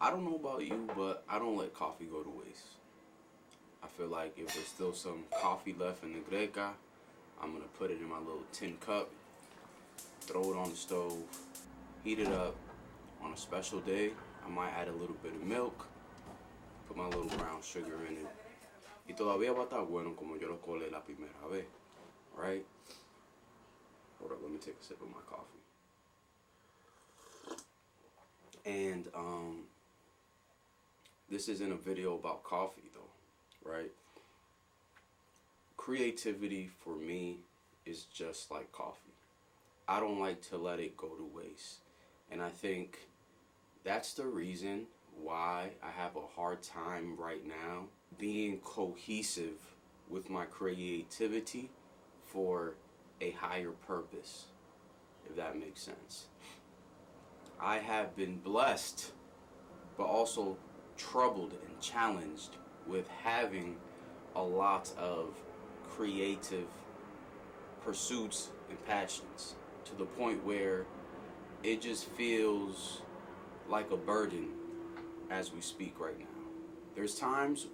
I don't know about you, but I don't let coffee go to waste. I feel like if there's still some coffee left in the greca, I'm gonna put it in my little tin cup, throw it on the stove, heat it up. On a special day, I might add a little bit of milk, put my little brown sugar in it. Y todavía va a estar bueno como yo lo colé la primera vez, right? Hold up, let me take a sip of my coffee. And this isn't a video about coffee though, right? Creativity for me is just like coffee. I don't like to let it go to waste. And I think that's the reason why I have a hard time right now being cohesive with my creativity for a higher purpose, if that makes sense. I have been blessed, but also troubled and challenged with having a lot of creative pursuits and passions to the point where it just feels like a burden as we speak right now. There's times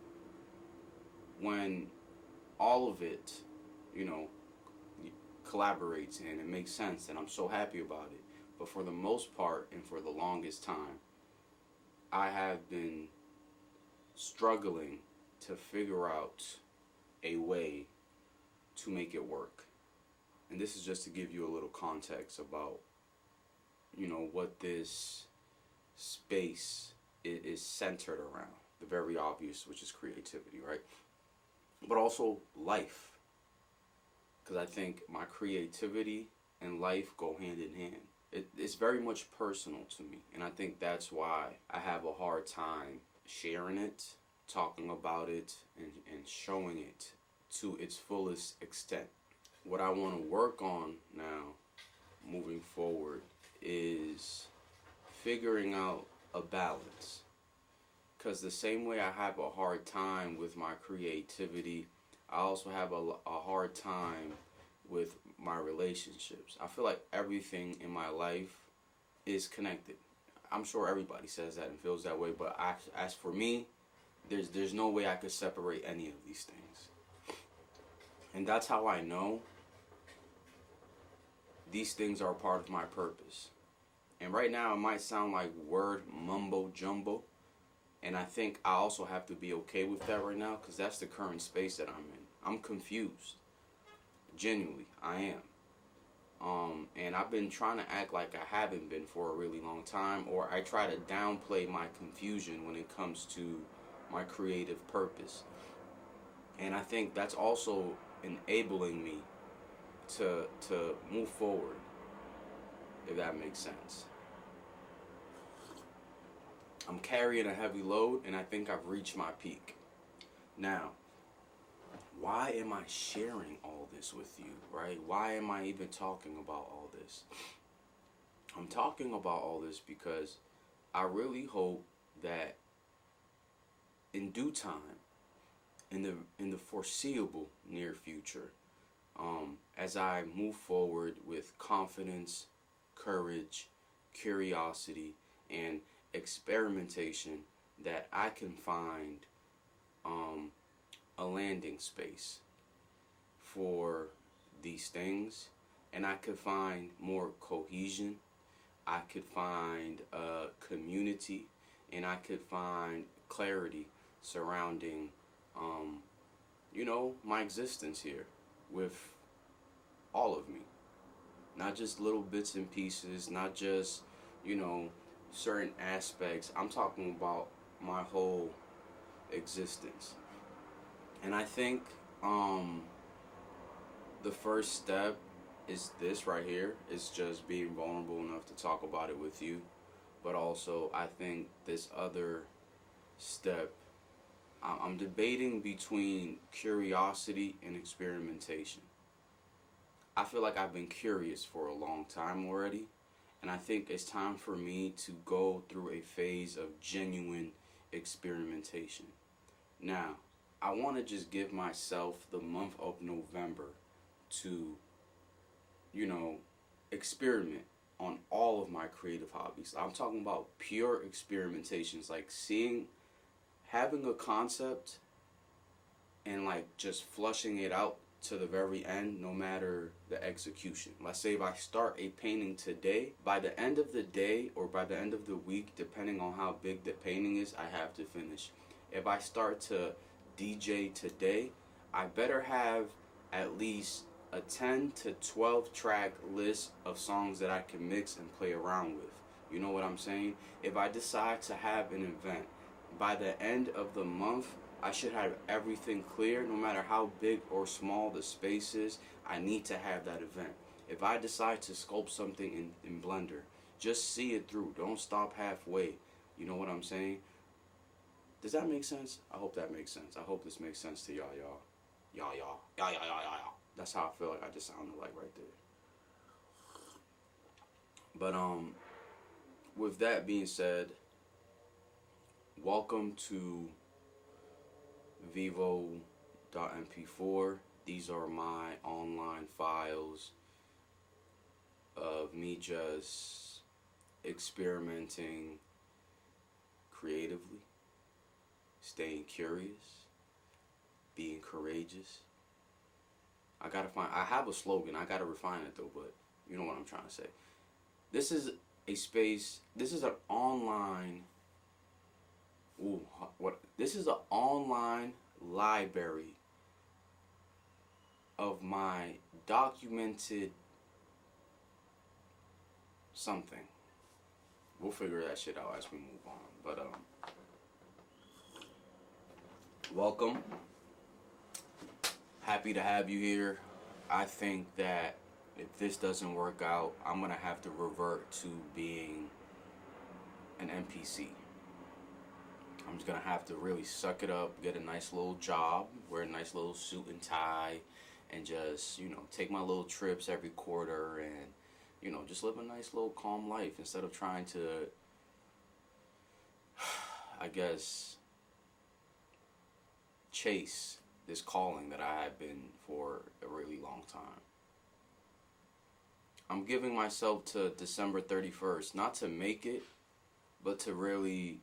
when all of it, you know, collaborates and it makes sense and I'm so happy about it. But for the most part and for the longest time, I have been struggling to figure out a way to make it work. And this is just to give you a little context about, you know, what this space is centered around. The very obvious, which is creativity, right? But also life. Because I think my creativity and life go hand in hand. It's very much personal to me. And I think that's why I have a hard time sharing it, talking about it, and showing it to its fullest extent. What I want to work on now, moving forward, is figuring out a balance. Because the same way I have a hard time with my creativity, I also have a hard time with my relationships. I feel like everything in my life is connected. I'm sure everybody says that and feels that way, but as for me, there's no way I could separate any of these things. And that's how I know these things are a part of my purpose. And right now it might sound like word mumbo jumbo, and I think I also have to be okay with that right now because that's the current space that I'm in. I'm confused. Genuinely, I am. And I've been trying to act like I haven't been for a really long time, or I try to downplay my confusion when it comes to my creative purpose. And I think that's also enabling me to move forward, if that makes sense. I'm carrying a heavy load and I think I've reached my peak. Now, why am I sharing all this with you, right? Why am I even talking about all this? I'm talking about all this because I really hope that in due time, in the foreseeable near future, as I move forward with confidence, courage, curiosity, and experimentation, that I can find a landing space for these things, and I could find more cohesion, I could find a community, and I could find clarity surrounding my existence here with all of me. Not just little bits and pieces, not just, certain aspects. I'm talking about my whole existence. And I think the first step is this right here. It's just being vulnerable enough to talk about it with you. But also, I think this other step, I'm debating between curiosity and experimentation. I feel like I've been curious for a long time already, and I think it's time for me to go through a phase of genuine experimentation. Now, I want to just give myself the month of November to, experiment on all of my creative hobbies. I'm talking about pure experimentations, like having a concept and like just flushing it out to the very end, no matter the execution. Let's say if I start a painting today, by the end of the day or by the end of the week, depending on how big the painting is, I have to finish. If I start to DJ today, I better have at least a 10 to 12 track list of songs that I can mix and play around with. You know what I'm saying? If I decide to have an event, by the end of the month, I should have everything clear. No matter how big or small the space is, I need to have that event. If I decide to sculpt something in Blender, just see it through. Don't stop halfway. You know what I'm saying? Does that make sense? I hope that makes sense. I hope this makes sense to y'all. That's how I feel like I just sounded like right there. But with that being said, welcome to vivo.mp4. These are my online files of me just experimenting creatively, staying curious, being courageous. I have a slogan, I gotta refine it though, but you know what I'm trying to say. This is a space, this is an online, this is an online library of my documented something. We'll figure that shit out as we move on. But welcome. Happy to have you here. I think that if this doesn't work out, I'm gonna have to revert to being an NPC. I'm just gonna have to really suck it up, get a nice little job, wear a nice little suit and tie, and just, you know, take my little trips every quarter and, you know, just live a nice little calm life instead of trying to, I guess, chase this calling that I have been for a really long time. I'm giving myself to December 31st, not to make it, but to really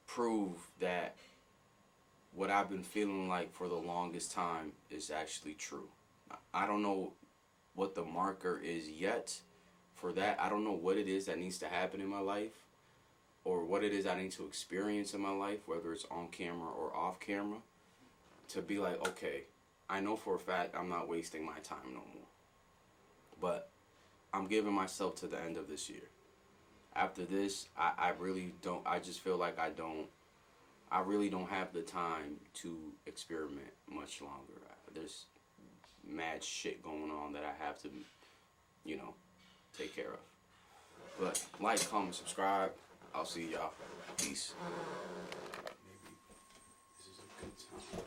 prove that what I've been feeling like for the longest time is actually true. I don't know what the marker is yet for that. I don't know what it is that needs to happen in my life or what it is I need to experience in my life, whether it's on camera or off camera, to be like, okay, I know for a fact I'm not wasting my time no more. But I'm giving myself to the end of this year. After this, I really don't, I just feel like I really don't have the time to experiment much longer. There's mad shit going on that I have to, you know, take care of. But like, comment, subscribe. I'll see y'all. Peace. Maybe this is a good time.